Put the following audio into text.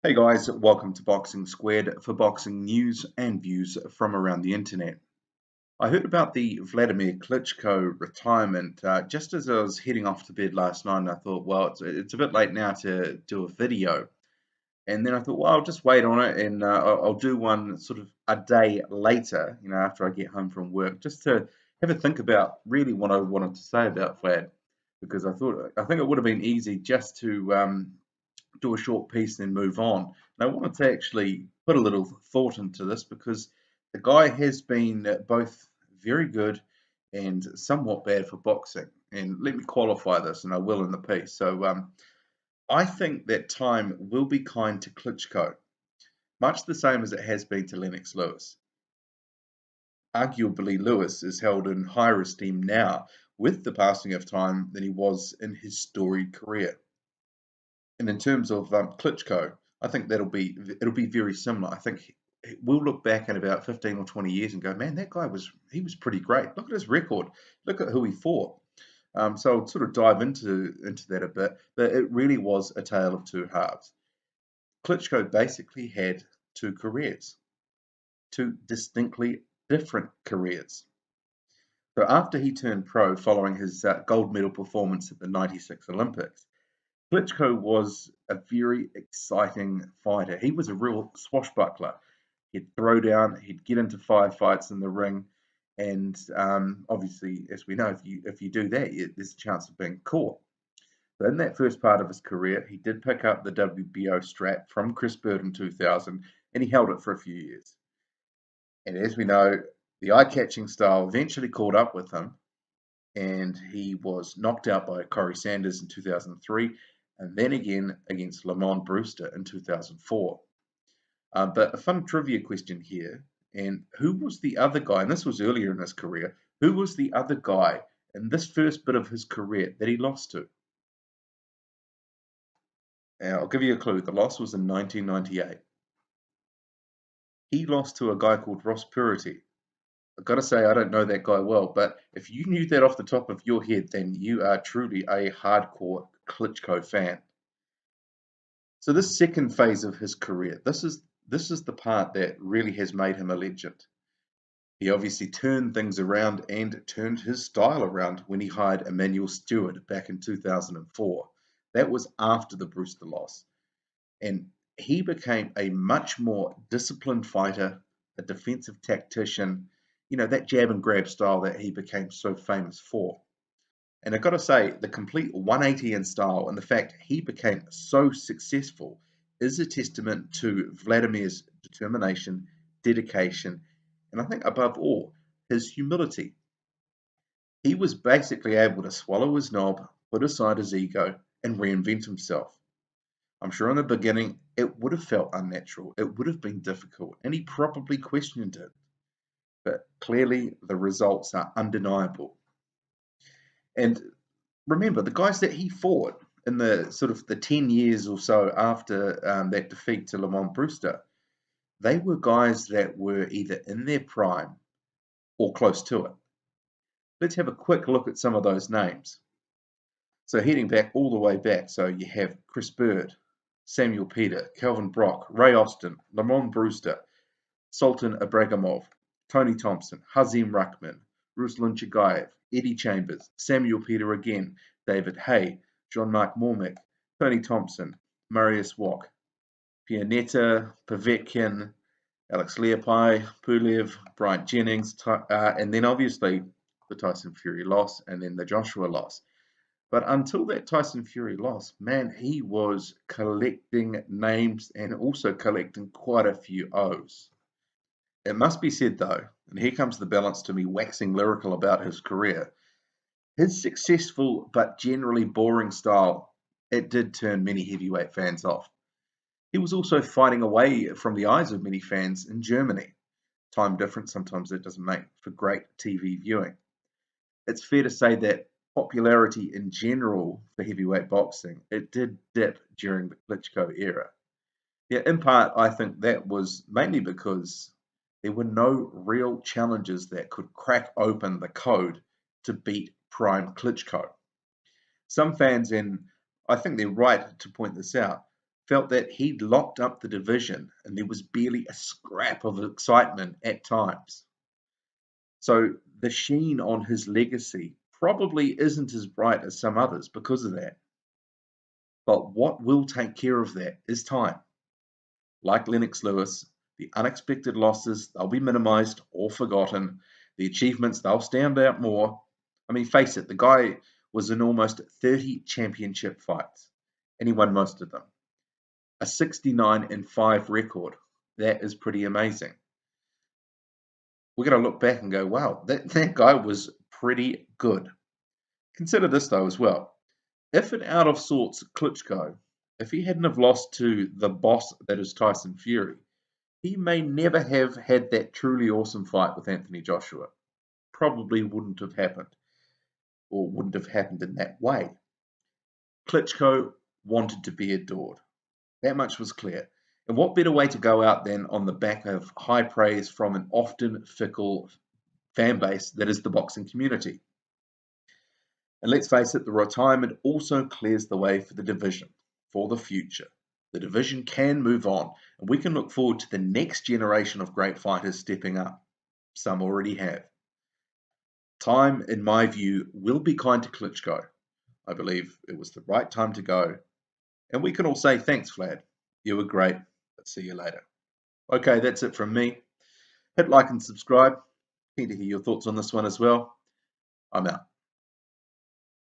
Hey guys, welcome to Boxing Squared for boxing news and views from around the internet. I heard about the Wladimir Klitschko retirement just as I was heading off to bed last night, and I thought, well, it's a bit late now to do a video. And then I thought, well, I'll just wait on it, and I'll do one sort of a day later, after I get home from work, just to have a think about really what I wanted to say about Vlad, because I think it would have been easy just to do a short piece and then move on. And I wanted to actually put a little thought into this because the guy has been both very good and somewhat bad for boxing. And let me qualify this, and I will in the piece. So I think that time will be kind to Klitschko, much the same as it has been to Lennox Lewis. Arguably, Lewis is held in higher esteem now with the passing of time than he was in his storied career. And in terms of Klitschko, I think it'll be very similar. I think we'll look back in about 15 or 20 years and go, man, that guy was pretty great. Look at his record. Look at who he fought. So I'll sort of dive into that a bit, but it really was a tale of two halves. Klitschko basically had two careers, two distinctly different careers. So after he turned pro following his gold medal performance at the '96 Olympics, Klitschko was a very exciting fighter. He was a real swashbuckler. He'd throw down, he'd get into firefights in the ring, and obviously, as we know, if you do that, there's a chance of being caught. So in that first part of his career, he did pick up the WBO strap from Chris Bird in 2000, and he held it for a few years. And as we know, the eye-catching style eventually caught up with him, and he was knocked out by Corey Sanders in 2003, and then again against Lamont Brewster in 2004. But a fun trivia question here, and who was the other guy, and this was earlier in his career, who was the other guy in this first bit of his career that he lost to? Now, I'll give you a clue. The loss was in 1998. He lost to a guy called Ross Purity. I've got to say, I don't know that guy well, but if you knew that off the top of your head, then you are truly a hardcore Klitschko fan. So this second phase of his career, this is the part that really has made him a legend. He obviously turned things around and turned his style around when he hired Emmanuel Stewart back in 2004. That was after the Brewster loss. And he became a much more disciplined fighter, a defensive tactician, that jab and grab style that he became so famous for. And I've got to say, the complete 180 in style and the fact he became so successful is a testament to Vladimir's determination, dedication, and I think above all, his humility. He was basically able to swallow his knob, put aside his ego, and reinvent himself. I'm sure in the beginning it would have felt unnatural, it would have been difficult, and he probably questioned it. But clearly the results are undeniable. And remember, the guys that he fought in the sort of the 10 years or so after that defeat to Lamont Brewster, they were guys that were either in their prime or close to it. Let's have a quick look at some of those names. So heading back all the way back, so you have Chris Bird, Samuel Peter, Kelvin Brock, Ray Austin, Lamont Brewster, Sultan Ibragimov, Tony Thompson, Hazim Rahman, Ruslan Chagayev, Eddie Chambers, Samuel Peter again, David Hay, John-Mark Mormick, Tony Thompson, Marius Wok, Pianeta, Povetkin, Alex Leopai, Pulev, Bryant Jennings, and then obviously the Tyson Fury loss and then the Joshua loss. But until that Tyson Fury loss, man, he was collecting names and also collecting quite a few O's. It must be said, though, and here comes the balance to me waxing lyrical about his career, his successful but generally boring style, it did turn many heavyweight fans off. He was also fighting away from the eyes of many fans in Germany. Time difference, sometimes it doesn't make for great TV viewing. It's fair to say that popularity in general for heavyweight boxing, it did dip during the Klitschko era. Yeah, in part, I think that was mainly because there were no real challenges that could crack open the code to beat prime Klitschko. Some fans, and I think they're right to point this out, felt that he'd locked up the division and there was barely a scrap of excitement at times. So the sheen on his legacy probably isn't as bright as some others because of that. But what will take care of that is time. Like Lennox Lewis, the unexpected losses, they'll be minimized or forgotten. The achievements, they'll stand out more. I mean, face it, the guy was in almost 30 championship fights, and he won most of them. A 69-5 record. That is pretty amazing. We're going to look back and go, wow, that guy was pretty good. Consider this, though, as well. If an out of sorts Klitschko, if he hadn't have lost to the boss that is Tyson Fury, he may never have had that truly awesome fight with Anthony Joshua. Probably wouldn't have happened, or wouldn't have happened in that way. Klitschko wanted to be adored. That much was clear. And what better way to go out than on the back of high praise from an often fickle fan base that is the boxing community? And let's face it, the retirement also clears the way for the division, for the future. The division can move on, and we can look forward to the next generation of great fighters stepping up. Some already have. Time, in my view, will be kind to Klitschko. I believe it was the right time to go. And we can all say thanks, Vlad. You were great, but see you later. Okay, that's it from me. Hit like and subscribe. Keen to hear your thoughts on this one as well. I'm out.